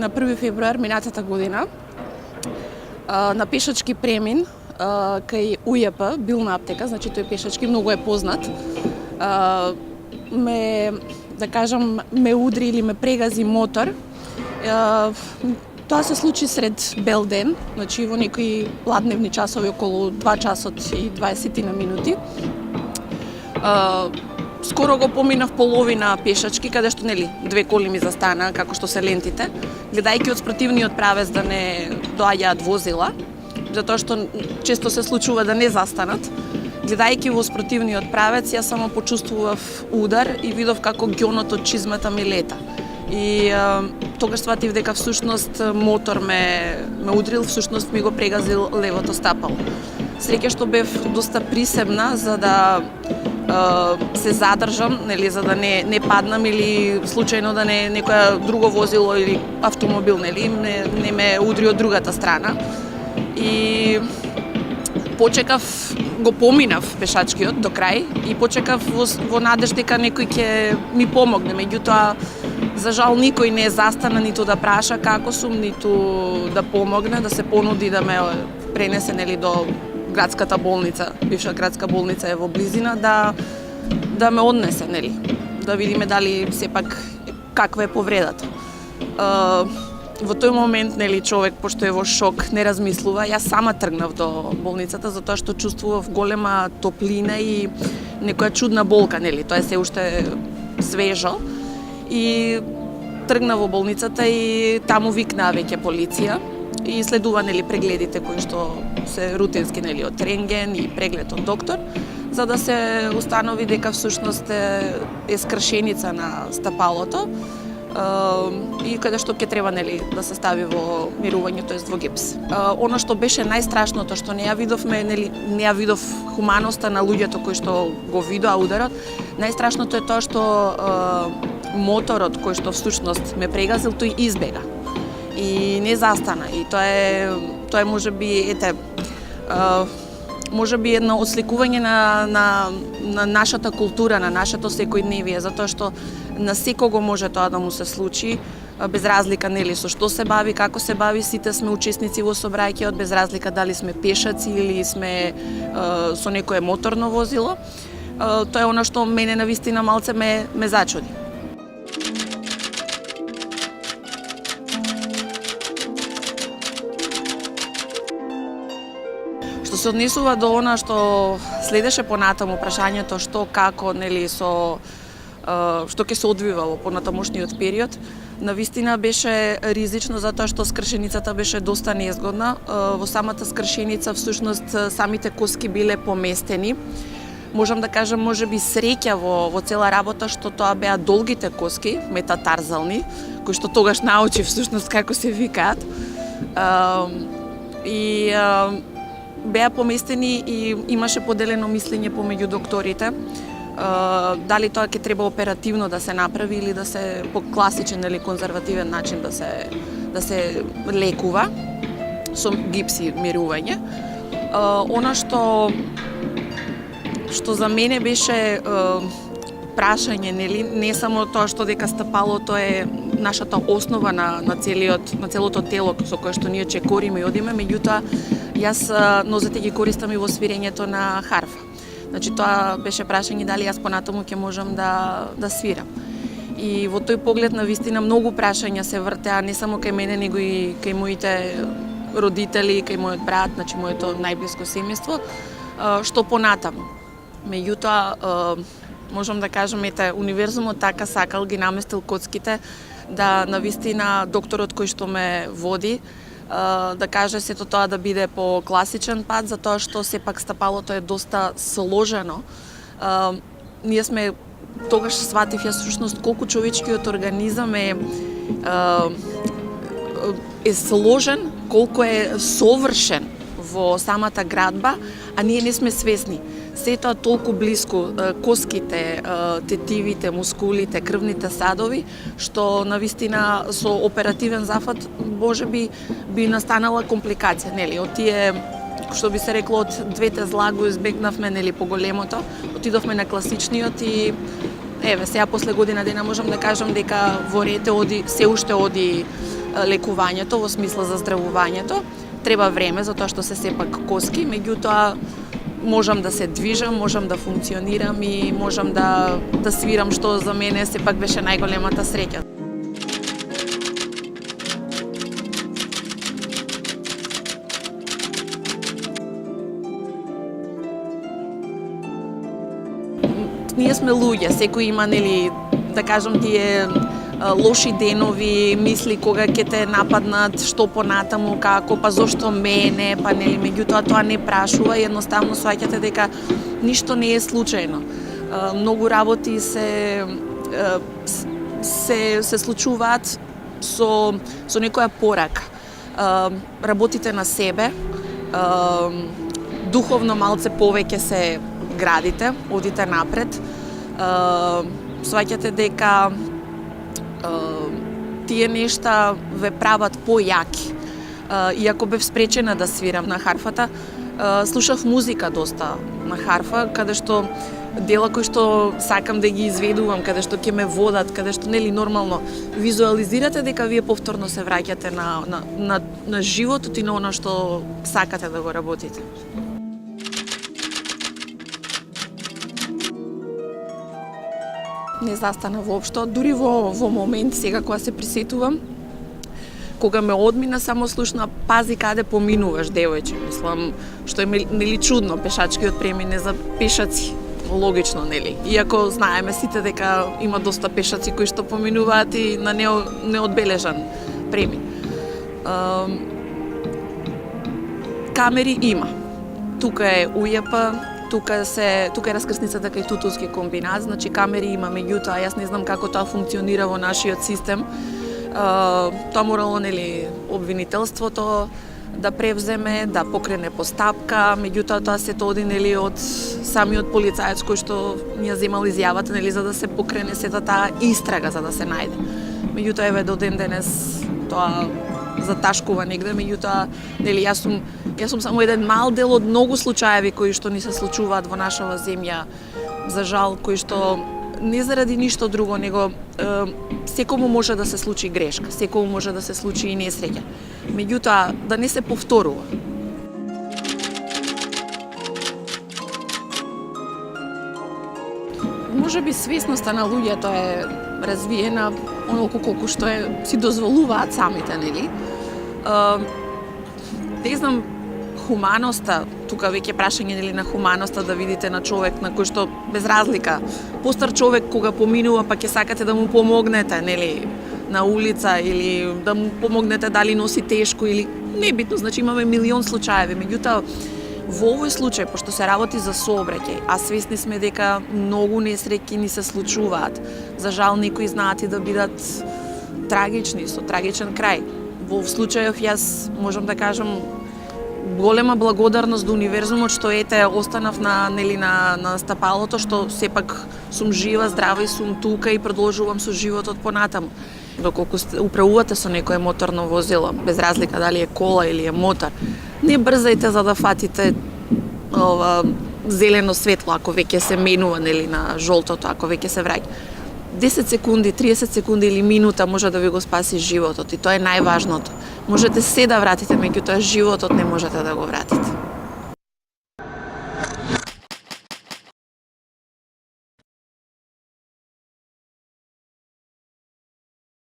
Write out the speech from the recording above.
на 1 февруар минатата година на пешачки премин кај УЈП, билна аптека, значи тој пешачки многу е познат. Ме удри или ме прегази мотор. Тоа се случи сред бел ден, значи во некои ладневни часови, околу 2 часот и 20 на минути. Скоро го поминав половина пешачки, каде што две коли ми застана, како што се лентите, гледајќи од спротивниот правец да не доаѓаат возила, затоа што често се случува да не застанат. Гледајќи во спротивниот правец, јас само почувствував удар и видов како ѓонот од чизмата ми лета. И тогаш сватив дека всушност мотор ме удрил, всушност ми го прегазил левото стапало. Среќа што бев доста присебна за да се задржам, за да не паднам или случајно да некоја друго возило или автомобил не ме удри од другата страна. И го поминав пешачкиот до крај и почекав во надеж дека некој ќе ми помогне. Меѓутоа, за жал никој не застана ниту да праша како сум, ниту да помогне, да се понуди да ме пренесе до градската болница, бивша градска болница е во близина, да ме однесе, да видиме дали сепак каква е повредата. Во тој момент, човек, пошто е во шок, не размислува. Јас сама тргнав до болницата, затоа што чувствував голема топлина и некоја чудна болка, тоа е се уште свежо. И тргнав во болницата и таму викнаа веќе полиција и следува прегледите кои што се рутински, од рентген и преглед од доктор, за да се установи дека всушност е скршеница на стапалото и каде што ќе треба да се стави во мирување, тоест во гипс. Она што беше најстрашното што не ја видов хуманоста на луѓето кои што го видоа ударот. Најстрашното е тоа што моторот кој што всушност ме прегазил, тој избега и не застана. И тоа е можеби едно осликување на нашата култура, на нашето секојдневие, затоа што на секого може тоа да му се случи, без разлика со што се бави, како се бави, сите сме учесници во сообраќајот, без разлика дали сме пешаци или сме со некое моторно возило. Тоа е она што мене навистина малце ме зачуди. Што се однесува до она што следеше понатаму прашањето што, како, што ќе се одвива во понатамошниот период, навистина беше ризично затоа што скршеницата беше доста незгодна. Во самата скршеница всушност самите коски биле поместени. Можам да кажам, можеби среќа во цела работа што тоа беа долгите коски, метатарзални, кои што тогаш научи всушност како се викаат. И беа поместени и имаше поделено мислење помеѓу докторите. Дали тоа ќе треба оперативно да се направи или да се по класичен или конзервативен начин да се лекува со гипс и мирување. Она што за мене беше прашање, не само тоа што дека стапалото е нашата основа на целото тело со кое што ние чекориме и одиме, меѓутоа јас нозете ги користам и во свирењето на харфа. Значи тоа беше прашање дали јас понатаму ќе можам да свирам. И во тој поглед навистина многу прашања се вртеа не само кај мене, него и кај моите родители, кај мојот брат, значи моето најблиско семејство, што понатаму. Меѓутоа, можам да кажам, универзумот така сакал, ги наместил коцките, да навистина докторот кој што ме води, да каже сето тоа да биде по класичен пат, затоа што сепак стапалото е доста сложено. Ние сме, тогаш сватив јас всушност колку човечкиот организам е сложен, колку е совршен во самата градба, а ние не сме свесни. Сето е толку блиску, коските, тетивите, мускулите, крвните садови, што навистина со оперативен зафат можеби би настанала компликација, од тие, што би се рекло, од двете зла го избегнавме, по големото, отидовме на класичниот и сега после година дена можам да кажам дека во рете се уште оди лекувањето во смисла за здравувањето. Треба време затоа што се сепак коски, меѓутоа можам да се движам, можам да функционирам и можам да свирам, што за мене сепак беше најголемата среќа. Ние сме луѓе, секој има, нели, да кажам, тие лоши денови, мисли кога ќе те нападнат, што понатаму, како, па зошто мене, па нели, меѓутоа тоа не прашува, едноставно сваќате дека ништо не е случајно. Многу работи се случуваат со некоја порака. Работите на себе, духовно малце повеќе се градите, одите напред, сваќате дека тие нешта ве прават појаки. Иако бев спречена да свирам на харфата, слушав музика доста на харфа, каде што дела кои што сакам да ги изведувам, каде што ќе ме водат, каде што нели нормално визуализирате дека вие повторно се враќате на животот и на она што сакате да го работите. Не застана воопшто, дури во момент сега кога се присетувам, кога ме одмина, само слушна пази каде поминуваш, девојче. Мислам, што е нели чудно пешачкиот премине за пешаци. Логично, нели? Иако знаеме сите дека има доста пешаци кои што поминуваат и на неодбележан премин. Камери има. Тука е УЈП, тука е раскрсницата кај Тутовски комбинат, значи камери има, меѓутоа јас не знам како тоа функционира во нашиот систем. Тоа морало, нели, обвинителството да превземе, да покрене постапка, меѓутоа тоа се оди, нели, од самиот полицаец кој што ни ја земал изјавата, нели, за да се покрене сета таа истрага за да се најде. Меѓутоа еве до ден денес тоа заташкува негде, меѓутоа, нели, јас сум само еден мал дел од многу случаеви кои што ни се случуваат во нашава земја, за жал, кои што не заради ништо друго, него секому може да се случи грешка, секому може да се случи и несреќа. Меѓутоа, да не се повторува. Можеби свесноста на луѓето е развиена онолку колку што си дозволуваат самите, нели? Не знам, хуманоста, тука веќе прашање, нели, на хуманоста, да видите на човек на кој што без разлика, постар човек кога поминува, па ќе сакате да му помогнете, нели, на улица или да му помогнете дали носи тешко или небитно, значи имаме милион случаеви, меѓутоа во овој случај, пошто се работи за сообраќај, а свесни сме дека многу несреќи ни се случуваат, за жал некои знаат и да бидат трагични, со трагичен крај. Во случајов јас можам да кажам голема благодарност до универзумот што ете останав на стапалото, што сепак сум жива, здрава и сум тука и продолжувам со животот понатаму. Доколку управувате со некое моторно возило, без разлика дали е кола или е мотор, не брзајте за да фатите зелено светло ако веќе се менува, нели, на жолтото, ако веќе се враќа. 10 секунди, 30 секунди или минута може да ви го спаси животот и тоа е најважното. Можете се да вратите, меѓутоа животот не можете да го вратите.